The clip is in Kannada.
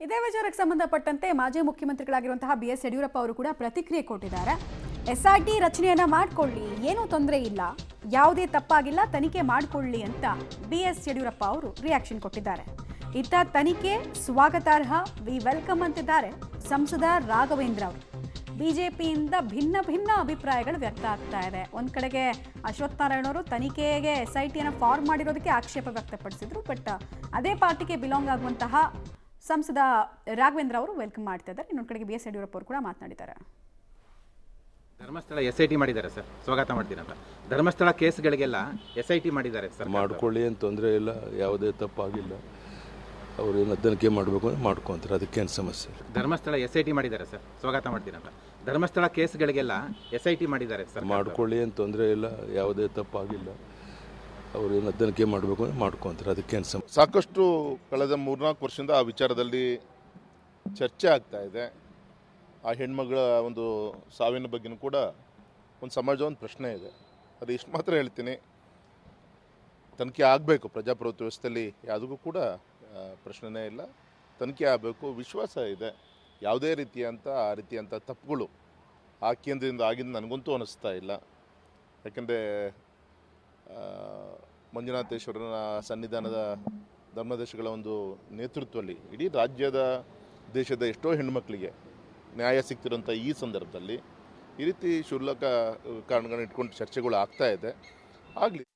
ಇದೇ ವಿಚಾರಕ್ಕೆ ಸಂಬಂಧಪಟ್ಟಂತೆ ಮಾಜಿ ಮುಖ್ಯಮಂತ್ರಿಗಳಾಗಿರುವಂತಹ BS ಯಡಿಯೂರಪ್ಪ ಅವರು ಕೂಡ ಪ್ರತಿಕ್ರಿಯೆ ಕೊಟ್ಟಿದ್ದಾರೆ. SIT ರಚನೆಯನ್ನ ಮಾಡಿಕೊಳ್ಳಿ, ಏನೂ ತೊಂದರೆ ಇಲ್ಲ, ಯಾವುದೇ ತಪ್ಪಾಗಿಲ್ಲ, ತನಿಖೆ ಮಾಡಿಕೊಳ್ಳಿ ಅಂತ BS ಯಡಿಯೂರಪ್ಪ ಅವರು ರಿಯಾಕ್ಷನ್ ಕೊಟ್ಟಿದ್ದಾರೆ. ಇತ್ತ ತನಿಖೆ ಸ್ವಾಗತಾರ್ಹ, ವಿ ವೆಲ್ಕಮ್ ಅಂತಿದ್ದಾರೆ ಸಂಸದ ರಾಘವೇಂದ್ರ ಅವರು. ಬಿಜೆಪಿಯಿಂದ ಭಿನ್ನ ಅಭಿಪ್ರಾಯಗಳು ವ್ಯಕ್ತ ಆಗ್ತಾ ಇದೆ. ಒಂದ್ ಕಡೆಗೆ ಅಶ್ವಥ್ ನಾರಾಯಣ ಅವರು ತನಿಖೆಗೆ SITಯನ್ನು ಫಾರ್ಮ್ ಮಾಡಿರೋದಕ್ಕೆ ಆಕ್ಷೇಪ ವ್ಯಕ್ತಪಡಿಸಿದ್ರು. ಬಟ್ ಅದೇ ಪಾರ್ಟಿಗೆ ಬಿಲಾಂಗ್ ಆಗುವಂತಹ ಸಂಸದ ರಾಘವೇಂದ್ರ ಅವರು ವೆಲ್ಕಮ್ ಮಾಡ್ತಾ ಇದ್ದಾರೆ. ಇನ್ನೊಂದು ಕಡೆಗೆ BS ಯಡಿಯೂರಪ್ಪ ಅವರು ಕೂಡ ಮಾತನಾಡಿದ್ದಾರೆ. ಧರ್ಮಸ್ಥಳ SIT ಮಾಡಿದ್ದಾರೆ ಸರ್, ಸ್ವಾಗತ ಮಾಡ್ತೀರಂತ. ಧರ್ಮಸ್ಥಳ ಕೇಸ್ಗಳಿಗೆಲ್ಲ SIT ಮಾಡಿದ್ದಾರೆ ಸರ್. ಮಾಡ್ಕೊಳ್ಳಿ ಅಂತ ತೊಂದರೆ ಇಲ್ಲ, ಯಾವುದೇ ತಪ್ಪಾಗಿಲ್ಲ. ಅವ್ರೇನು ತನಿಖೆ ಮಾಡಬೇಕು ಅಂದ್ರೆ ಮಾಡ್ಕೊಂತಾರೆ, ಅದಕ್ಕೇನು ಸಮಸ್ಯೆ. ಧರ್ಮಸ್ಥಳ SIT ಮಾಡಿದ್ದಾರೆ ಸರ್, ಸ್ವಾಗತ ಮಾಡ್ತೀರಂತ. ಧರ್ಮಸ್ಥಳ ಕೇಸ್ಗಳಿಗೆಲ್ಲ SIT ಮಾಡಿದ್ದಾರೆ ಸರ್. ಮಾಡ್ಕೊಳ್ಳಿ ಅಂತ ತೊಂದರೆ ಇಲ್ಲ, ಯಾವುದೇ ತಪ್ಪಾಗಿಲ್ಲ. ಅವ್ರೇನು ತನಿಖೆ ಮಾಡಬೇಕು ಅಂದ್ರೆ ಮಾಡ್ಕೊಂತಾರೆ, ಅದಕ್ಕೇನು ಸಮಸ್ಯೆ. ಸಾಕಷ್ಟು ಕಳೆದ 3-4 ವರ್ಷದಿಂದ ಆ ವಿಚಾರದಲ್ಲಿ ಚರ್ಚೆ ಆಗ್ತಾ ಇದೆ. ಆ ಹೆಣ್ಮಗಳ ಒಂದು ಸಾವಿನ ಬಗ್ಗೆನೂ ಕೂಡ ಒಂದು ಸಮಾಜ ಒಂದು ಪ್ರಶ್ನೆ ಇದೆ. ಅದು ಇಷ್ಟು ಮಾತ್ರ ಹೇಳ್ತೀನಿ, ತನಿಖೆ ಆಗಬೇಕು. ಪ್ರಜಾಪ್ರಭುತ್ವ ವ್ಯವಸ್ಥೆಯಲ್ಲಿ ಯಾವುದಕ್ಕೂ ಕೂಡ ಪ್ರಶ್ನೆನೇ ಇಲ್ಲ, ತನಿಖೆ ಆಗಬೇಕು. ವಿಶ್ವಾಸ ಇದೆ, ಯಾವುದೇ ರೀತಿಯಂಥ ತಪ್ಪುಗಳು ಆ ಕೇಂದ್ರದಿಂದ ಆಗಿದ್ದು ನನಗಂತೂ ಅನ್ನಿಸ್ತಾ ಇಲ್ಲ. ಯಾಕೆಂದರೆ ಮಂಜುನಾಥೇಶ್ವರನ ಸನ್ನಿಧಾನದ ಧರ್ಮದರ್ಶಿಗಳ ಒಂದು ನೇತೃತ್ವದಲ್ಲಿ ಇಡೀ ದೇಶದ ಎಷ್ಟೋ ಹೆಣ್ಣುಮಕ್ಕಳಿಗೆ ನ್ಯಾಯ ಸಿಗ್ತಿರೋಂಥ ಈ ಸಂದರ್ಭದಲ್ಲಿ ಈ ರೀತಿ ಕ್ಷುಲ್ಲಕ ಕಾರಣಗಳನ್ನ ಇಟ್ಕೊಂಡು ಚರ್ಚೆಗಳು ಆಗ್ತಾ ಇದೆ. ಆಗಲಿ.